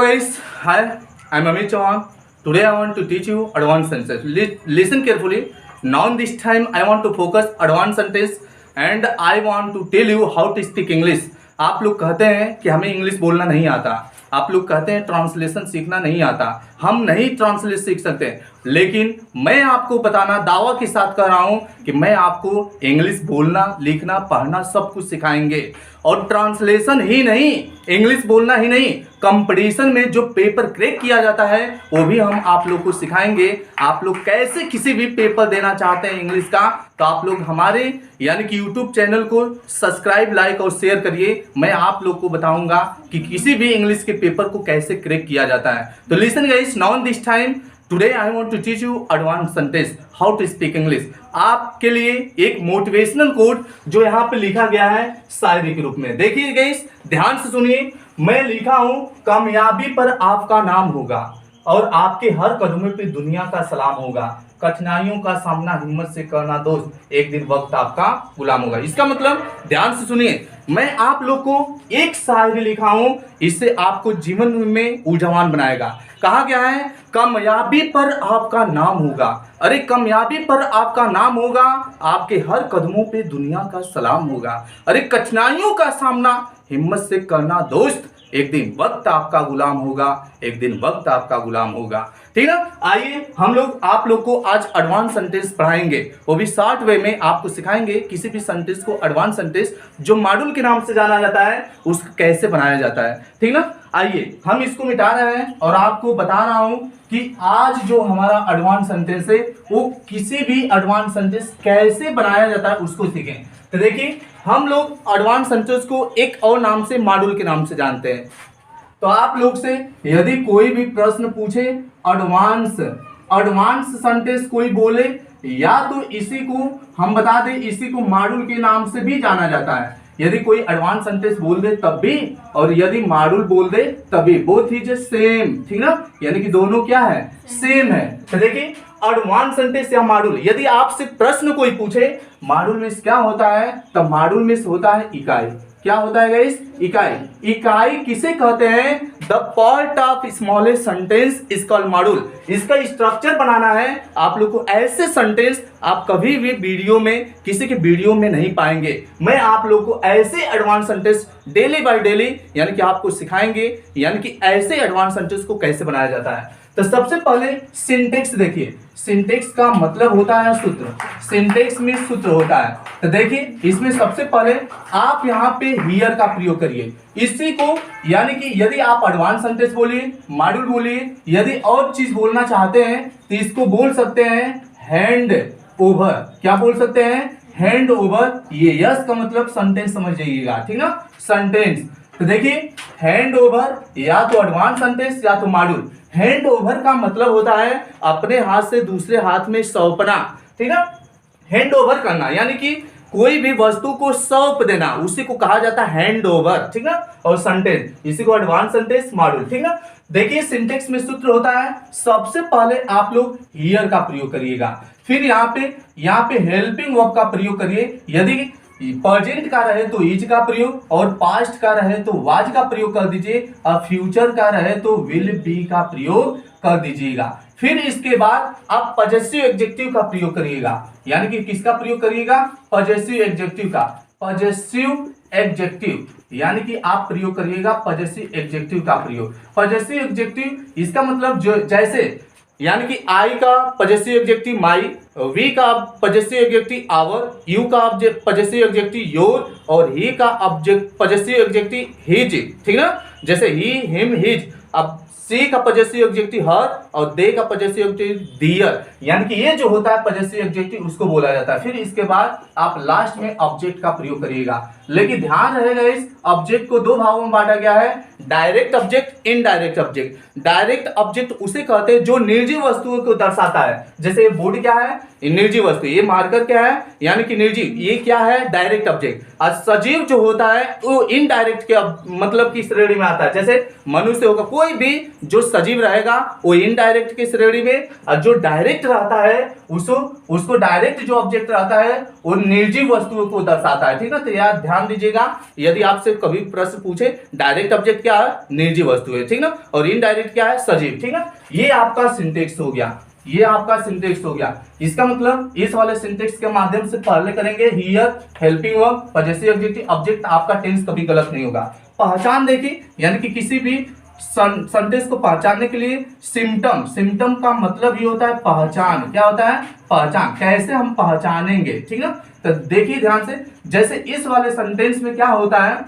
guys, hi, I'm Amit Chauhan. Today I want to teach you advanced sentence. Listen carefully. Now this time I want to focus advanced sentence and I want to tell you how to speak English. आप लोग कहते हैं कि हमें English बोलना नहीं आता, आप लोग कहते हैं ट्रांसलेशन सीखना नहीं आता, हम नहीं ट्रांसलेट सीख सकते, लेकिन मैं आपको बताना दावा के साथ कर रहा हूं कि मैं आपको इंग्लिश बोलना, लिखना, पढ़ना सब कुछ सिखाएंगे। और ट्रांसलेशन ही नहीं, इंग्लिश बोलना ही नहीं, कंपटीशन में जो पेपर क्रैक किया जाता है वो भी हम आप लोग को सिखाएंगे। आप लोग कैसे किसी भी पेपर देना चाहते हैं इंग्लिश का, तो आप लोग हमारे यानी कि यूट्यूब चैनल को सब्सक्राइब, लाइक और शेयर करिए। मैं आप लोग को बताऊंगा कि किसी भी इंग्लिश के पेपर को कैसे क्रैक किया जाता है। तो listen guys, now this time today I want to teach you advance sentence how to speak English. आपके लिए एक मोटिवेशनल कोट जो यहाँ पे लिखा गया है शायरी के रूप में। देखिए गाइस, ध्यान से सुनिए। मैं लिखा हूं, कामयाबी पर आपका नाम होगा और आपके हर कदमों पे दुनिया का सलाम होगा। कठिनाइयों का सामना हिम्मत से करना दोस्त, एक दिन वक्त आपका गुलाम होगा। इसका मतलब ध्यान से सुनिए, मैं आप लोग को एक शायरी लिखा हूं, इससे आपको जीवन में ऊर्जावान बनाएगा। कहा गया है कामयाबी पर आपका नाम होगा। अरे कामयाबी पर आपका नाम होगा, आपके हर कदमों पे दुनिया का सलाम होगा। अरे कठिनाइयों का सामना हिम्मत से करना दोस्त, एक दिन वक्त आपका गुलाम होगा, एक दिन वक्त आपका गुलाम होगा। ठीक ना। आइए हम लोग आप लोग को आज एडवांस सेंटेंस पढ़ाएंगे, वो भी शॉर्ट वे में आपको सिखाएंगे किसी भी सेंटेंस को, एडवांस सेंटेंस जो मॉड्यूल के नाम से जाना जाता है उसको कैसे बनाया जाता है। ठीक ना। आइए हम इसको मिटा रहे हैं और आपको बता रहा हूं कि आज जो हमारा एडवांस सेंटेंस है वो किसी भी एडवांस सेंटेंस कैसे बनाया जाता है उसको सीखें। तो देखिए, हम लोग एडवांस सेंटेंस को एक और नाम से मॉड्यूल के नाम से जानते हैं। तो आप लोग से यदि कोई भी प्रश्न पूछे, एडवांस सेंटेंस कोई बोले, या तो इसी को हम बता दें, इसी को मॉड्यूल के नाम से भी जाना जाता है। यदि कोई एडवांस सेंटेंस बोल दे तब भी, और यदि मॉड्यूल बोल दे तभी, बोथ इज सेम। ठीक ना, यानी कि दोनों क्या है, सेम है। तो देखिए, एडवांस सेंटेंस या मॉड्यूल, यदि आपसे प्रश्न कोई पूछे मॉड्यूल में क्या होता है, तो मॉड्यूल में होता है इकाई। क्या होता है गाइस, इकाई। इकाई किसे कहते हैं, the part of smallest sentence is called module. इसका स्ट्रक्चर बनाना है आप लोग को। ऐसे सेंटेंस आप कभी भी वीडियो में, किसी के वीडियो में नहीं पाएंगे। मैं आप लोग को ऐसे advance sentence daily by daily यानी कि आपको सिखाएंगे, यानी कि ऐसे एडवांस सेंटेंस को कैसे बनाया जाता है। तो सबसे पहले सिंटेक्स देखिए। सिंटेक्स का मतलब होता है सूत्र, सिंटेक्स में सूत्र होता है। तो देखिए, इसमें सबसे पहले आप यहाँ पे हियर का प्रयोग करिए। इसी को यानी कि यदि आप एडवांस सेंटेंस बोलिए, मॉड्यूल बोलिए, यदि और चीज बोलना चाहते हैं तो इसको बोल सकते हैं हैंड ओवर। क्या बोल सकते हैं, हैंड ओवर। ये यस का मतलब सेंटेंस समझ जाइएगा। ठीक ना, सेंटेंस। तो देखिए, हैंड ओवर या तो एडवांस सेंटेंस या तो मॉड्यूल। हैंड ओवर का मतलब होता है अपने हाथ से दूसरे हाथ में सौंपना। ठीक है, हैंड ओवर करना यानी कि कोई भी वस्तु को सौंप देना, उसी को कहा जाता है हैंड ओवर। ठीक ना। और सेंटेंस, इसी को एडवांस सेंटेंस, मॉड्यूल। ठीक ना। देखिए, सिंटेक्स में सूत्र होता है, सबसे पहले आप लोग हियर का प्रयोग करिएगा, फिर यहाँ पे हेल्पिंग वर्ब का प्रयोग करिए। यदि प्रेजेंट का रहे तो इज का प्रयोग, और पास्ट का रहे तो वाज का प्रयोग कर दीजिए, और फ्यूचर का रहे तो विल बी का प्रयोग कर दीजिएगा। फिर इसके बाद आप पजेसिव एडजेक्टिव का प्रयोग करिएगा। यानी कि किसका प्रयोग करिएगा, पजेसिव एडजेक्टिव का। पजेसिव एडजेक्टिव यानी कि आप प्रयोग करिएगा पजेसिव एडजेक्टिव का प्रयोग। पजेसिव एडजेक्टिव इसका मतलब जो, जैसे यानी कि आई का पजेसिव एडजेक्टिव माई, वी का पजेसिव एडजेक्टिव आवर, यू का पजेसिव एडजेक्टिव योर, और ही का पजेसिव एडजेक्टिव हिज। ठीक ना, जैसे ही, हिम, हिज। अब सी का पजेसिव एडजेक्टिव हर, और दे का पजेसिव एडजेक्टिव दियर। यानी कि ये जो होता है पजेसिव एडजेक्टिव उसको बोला जाता है। फिर इसके बाद आप लास्ट में ऑब्जेक्ट का प्रयोग करिएगा। लेकिन ध्यान रहेगा, इस ऑब्जेक्ट को दो भागों में बांटा गया है, direct object, indirect object. Direct object उसे कहते हैं जो निर्जीव वस्तुओं को दर्शाता है। जैसे बोर्ड क्या है, ये निर्जीव वस्तु, ये मार्कर क्या है यानी कि निर्जीव, ये क्या है डायरेक्ट ऑब्जेक्ट। और सजीव जो होता है वो इनडायरेक्ट के मतलब की श्रेणी में आता है। जैसे मनुष्य होगा, कोई भी जो सजीव रहेगा वो इनडायरेक्ट की श्रेणी में, और जो डायरेक्ट रहता है उसको डायरेक्ट जो ऑब्जेक्ट रहता है वो निर्जीव वस्तुओं को दर्शाता है। ठीक है, तो यार ध्यान दीजिएगा, यदि आपसे कभी प्रश्न पूछे डायरेक्ट ऑब्जेक्ट क्या है, निर्जीव वस्तु है, ठीक ना, और इनडायरेक्ट क्या है, सजीव। ठीक है, ये आपका सिंटेक्स हो गया, ये आपका सिंटेक्स हो गया। इसका मतलब इस वाले सिंटेक्स के माध्यम से पहले करेंगे here, helping verb, possessive adjective, object, आपका टेंस कभी गलत नहीं होगा। पहचान देखिए, यानी कि किसी भी सेंटेंस को पहचानने के लिए सिम्टम का मतलब ये होता है पहचान। क्या होता है, पहचान। कैसे हम पहचानेंगे, ठीक है, तो देखिए ध्यान से। जैसे इस वाले सेंटेंस में क्या होता है,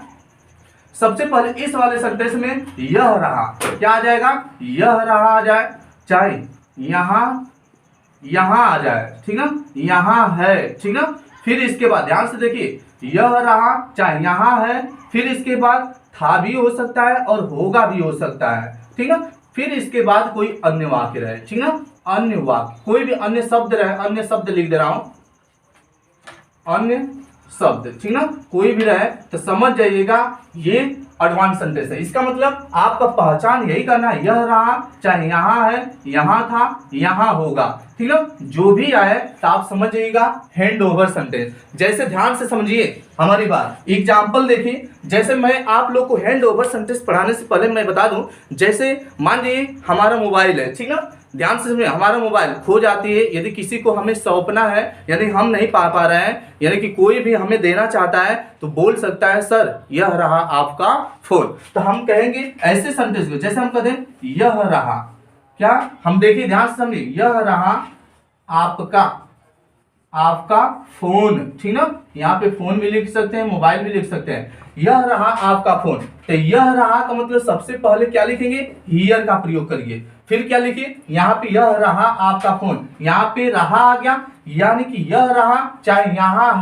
सबसे पहले इस वाले सेंटेंस में यह रहा, क्या आ जाएगा, यह रहा आ जाए, चाहे यहां आ जाए, ठीक है, यहां है, ठीक है। फिर इसके बाद ध्यान से देखिए, यह रहा चाहे यहां है, फिर इसके बाद था भी हो सकता है और होगा भी हो सकता है, ठीक है। फिर इसके बाद कोई अन्य वाक्य रहे, ठीक है, अन्य वाक्य, कोई भी अन्य शब्द रहे, अन्य शब्द लिख दे रहा हूं, अन्य शब्द, ठीक ना, कोई भी रहे तो समझ जाइएगा ये एडवांस सेंटेंस है। इसका मतलब आपका पहचान यही करना है, यह रहा चाहे यहां है, यहां था, यहां होगा, ठीक है, जो भी आए तो आप समझ जाइएगा हैंड ओवर सेंटेंस। जैसे ध्यान से समझिए हमारी बात, एग्जाम्पल देखिए। जैसे मैं आप लोग को हैंड ओवर सेंटेंस पढ़ाने से पहले मैं बता दूं, जैसे मान लीजिए हमारा मोबाइल है, ठीक ना, ध्यान से सुनिए, हमारा मोबाइल खो जाती है, यदि किसी को हमें सौंपना है, यानी हम नहीं पा रहे हैं, यानी कि कोई भी हमें देना चाहता है तो बोल सकता है सर यह रहा आपका फोन। तो हम कहेंगे ऐसे सेंटेंस को, जैसे हम कहते हैं यह रहा, क्या हम देखिए ध्यान से समझिए, यह रहा आपका फोन, ठीक ना, यहाँ पे फोन भी लिख सकते हैं, मोबाइल भी लिख सकते हैं, यह रहा आपका फोन। तो यह रहा का मतलब सबसे पहले क्या लिखेंगे, हियर का प्रयोग करिए। फिर क्या लिखिए, यहाँ पे यह रहा आपका फोन, यहाँ पे रहा आ गया, यानी कि यह रहा चाहे यहाँ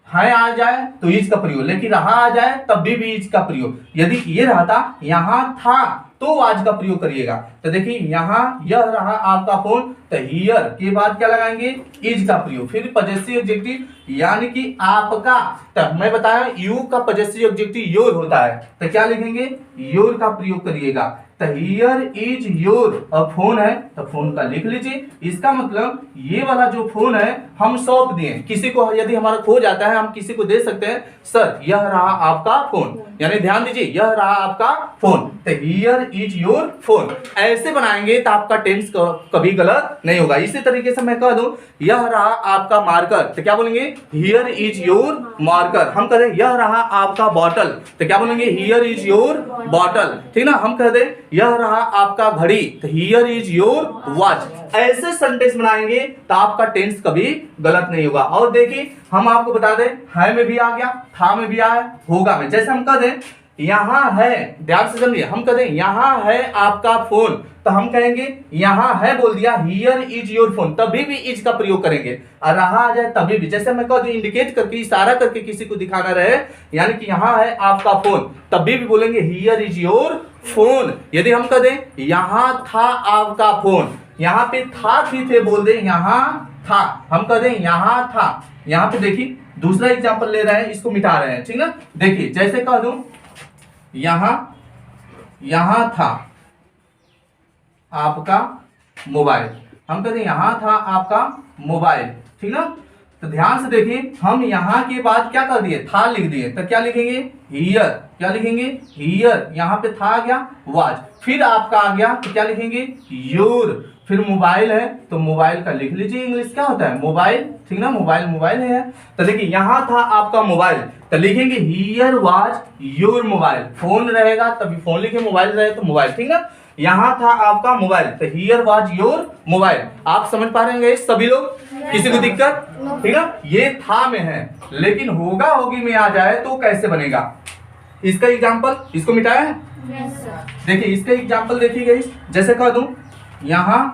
है आ जाए तो इज का प्रयोग, लेकिन रहा आ जाए तब भी इज का प्रयोग। यदि ये रहता यहाँ था तो आज का प्रयोग करिएगा। तो देखिए यहाँ यह रहा आपका फोन, तो हियर के बाद क्या लगाएंगे, इज का प्रयोग। फिर पजेसिव एडजेक्टिव यानी कि आपका, तब मैं बताया यू का पजेसिव एडजेक्टिव योर होता है, तो क्या लिखेंगे, योर का प्रयोग करिएगा। तो हियर इज योर, और फोन है तो फोन का लिख लीजिए। इसका मतलब ये वाला जो फोन है हम सौंप दिए किसी को, यदि हमारा खो जाता है हम किसी को दे सकते हैं, सर यह रहा आपका फोन, यानी ध्यान दीजिए यह रहा आपका फोन, तो हियर इज योर फोन। ऐसे बनाएंगे तो आपका टेंस कभी गलत नहीं होगा। इसी तरीके से मैं कह दूं यह रहा आपका मार्कर, तो क्या बोलेंगे, हियर इज योर मार्कर। हम कह दें यह रहा आपका बॉटल, तो क्या बोलेंगे, हियर इज योर बॉटल, ठीक ना। हम कह दें यह रहा आपका घड़ी, तो हियर इज योर वॉच। ऐसे सेंटेंस बनाएंगे तो आपका टेंस कभी गलत नहीं होगा। और देखिए हम आपको बता दें, है में भी आ गया, था में भी आया, होगा में। जैसे हम कह दें यहां है, ध्यान से समझिए, हम कह दें यहां है आपका फोन, तो हम कहेंगे यहां है बोल दिया, हियर इज योर फोन, तभी भी इज का प्रयोग करेंगे। और रहा आ जाए तभी भी, जैसे मैं कह दूं इंडिकेट करके, इशारा करके किसी को दिखाना रहे, यानी कि यहां है आपका फोन, तभी भी बोलेंगे हियर इज योर फोन। यदि हम कह दें यहां था आपका फोन, यहां पे था थी थे बोल दें यहां था, हम कह दें यहां था। यहां पे देखिए दूसरा एग्जांपल ले रहे हैं, इसको मिटा रहे हैं, ठीक ना। देखिए जैसे कह दूं यहां था आपका मोबाइल, हम कहते हैं यहां था आपका मोबाइल, ठीक ना। तो ध्यान से देखिए, हम यहां के बाद क्या कर दिए, था लिख दिए, तो क्या लिखेंगे, हियर, क्या लिखेंगे, हियर, यहां पे था आ गया, वाज, फिर आपका आ गया तो क्या लिखेंगे, योर, फिर मोबाइल है तो मोबाइल का लिख लीजिए, इंग्लिश क्या होता है, मोबाइल, ठीक ना, मोबाइल है। तो देखिए यहां था आपका मोबाइल, तो लिखेंगे here was your mobile, phone रहेगा तभी फोन लिखे, मोबाइल रहे तो मोबाइल, ठीक ना। यहां था आपका मोबाइल, तो हियर वाज योर मोबाइल। आप समझ पा रहे हैं सभी लोग, किसी को दिक्कत, ठीक है। ये था में है, लेकिन होगा होगी में आ जाए तो कैसे बनेगा, इसका एग्जांपल, इसको मिटाया है, देखिए इसका एग्जांपल देखिए, जैसे कह दूं यहां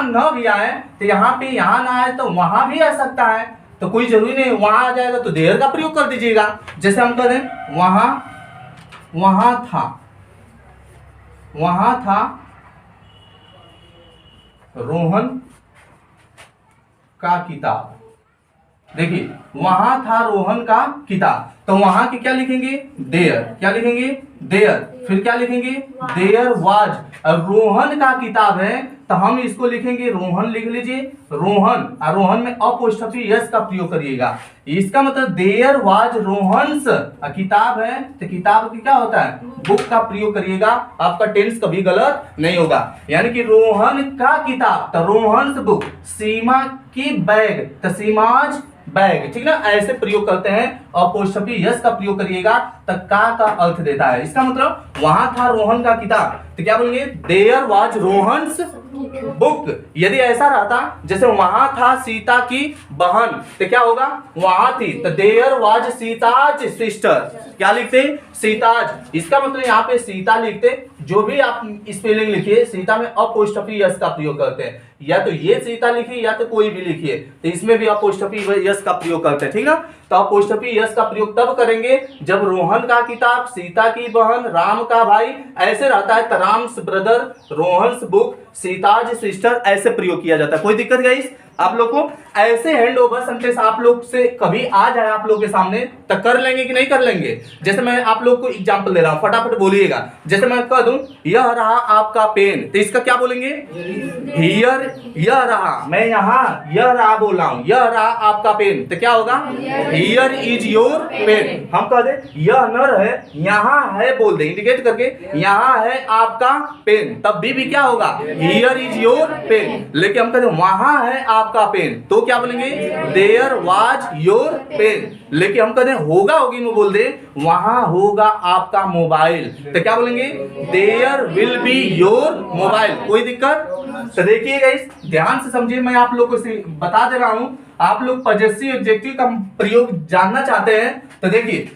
न भी आए तो यहाँ पे यहां ना आए तो वहां भी आ सकता है, तो कोई जरूरी नहीं वहां आ जाएगा तो देयर का प्रयोग कर दीजिएगा। जैसे हम कह दें वहां था रोहन का किताब। देखिए वहां था रोहन का किताब, तो वहां के क्या लिखेंगे देयर, क्या लिखेंगे देयर, फिर क्या लिखेंगे देयर वाज। और रोहन का किताब है तो हम इसको लिखेंगे रोहन, लिख लीजिए रोहन, और रोहन में अपोस्ट्रोफी यस का प्रयोग करिएगा। इसका मतलब देयर वाज रोहन्स किताब है, तो किताब की क्या होता है बुक का प्रयोग करिएगा, आपका टेंस कभी गलत नहीं होगा। यानी कि रोहन का किताब तो रोहन्स बुक, सीमा की बैग तो सीमाज बैग, ठीक ना, ऐसे प्रयोग करते हैं। अपोस्ट्रोफी यस का प्रयोग करिएगा तो का अर्थ देता है। इसका मतलब वहां था रोहन का किताब तो क्या बोलेंगे देयर वाज रोहन्स बुक। यदि ऐसा रहता जैसे वहां था सीता की बहन तो क्या होगा वहां थी, तो देयर वाज सीताज सिस्टर, क्या लिखते सीताज। इसका मतलब यहाँ पे सीता लिखते, जो भी आप स्पेलिंग लिखिए सीता में अपोस्ट्रोफी यस का प्रयोग करते हैं, या तो ये सीता लिखिए या तो कोई भी लिखिए, तो इसमें भी अपोस्ट्रोफी यस का प्रयोग करते हैं, ठीक ना। तो अपोस्ट्रोफी यस का प्रयोग तब करेंगे जब रोहन का किताब, सीता की बहन, राम का भाई ऐसे रहता है, तो Ram's brother, Rohan's book, Sita's sister ऐसे प्रयोग किया जाता है। कोई दिक्कत गाइस आप लोग को? ऐसे हैंड ओवर सेंटेंस आप लोग से कभी आ जाए आप लोग के सामने तो कर लेंगे कि नहीं कर लेंगे? जैसे मैं आप लोग को एग्जांपल दे रहा हूं, फटाफट बोलिएगा। जैसे मैं कह दूं यह रहा आपका पेन, तो इसका क्या बोलेंगे हियर, यह रहा, मैं यहाँ यह रहा बोल रहा हूं, यह रहा आपका पेन, तो क्या होगा हियर इज योर पेन। हम कह दे यह न रहे, यहाँ है बोल दे इंडिकेट करके, यहाँ है आपका पेन, तब भी क्या होगा हियर इज योर पेन। लेकिन हम कहते वहां है आपका पेन, तो क्या बोलेंगे देयर वाज योर पेन। लेकिन हम कहते होगा होगी में बोल दे वहां होगा आपका मोबाइल, तो क्या बोलेंगे there will be your mobile. कोई दिक्कत? तो देखिएगा इस ध्यान से समझिए, मैं आप लोगों को बता दे रहा हूं। आप लोग पजेसिव एडजेक्टिव का प्रयोग जानना चाहते हैं तो देखिए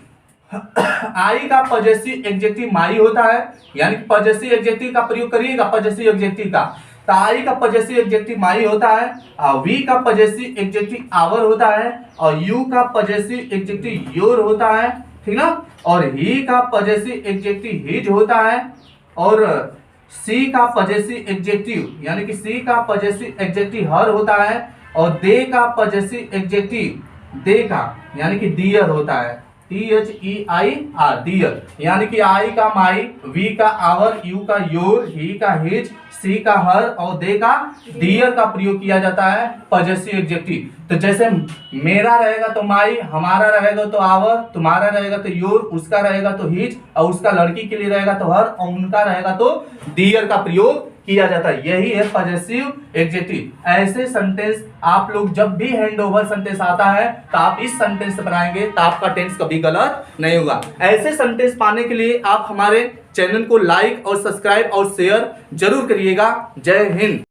आई का पजेसिव एडजेक्टिव माई होता है, यानी पजेसिव एडजेक्टिव का प्रयोग करिएगा पजेसिव एडजेक्टिव का। तो आई का पजेसिव एडजेक्टिव माई होता है, वी का पजेसिव एडजेक्टिव आवर होता है, और यू का पजेसिव एडजेक्टिव योर होता है, ठीक ना। और ही का पजेसिव एडजेक्टिव हिज होता है, और सी का पजेसिव एडजेक्टिव यानी कि सी का पजेसिव एडजेक्टिव हर होता है, और दे का पजेसिव एडजेक्टिव दे का यानी कि डियर होता है, THEIR डियर। यानी कि आई का माई, वी का आवर, यू का योर, ही का हिज, सी का हर और दे का डियर का प्रयोग किया जाता है पजेसिव एडजेक्टिव। तो जैसे मेरा रहेगा तो माई, हमारा रहेगा तो आवर, तुम्हारा रहेगा तो योर, उसका रहेगा तो हिज, और उसका लड़की के लिए रहेगा तो हर, और उनका रहेगा तो डियर का प्रयोग किया जाता है। यही है पजेसिव एडजेक्टिव। ऐसे सेंटेंस आप लोग जब भी हैंड ओवर सेंटेंस आता है तो आप इस सेंटेंस से बनाएंगे तो आपका टेंस कभी गलत नहीं होगा। ऐसे सेंटेंस पाने के लिए आप हमारे चैनल को लाइक और सब्सक्राइब और शेयर जरूर करिएगा। जय हिंद।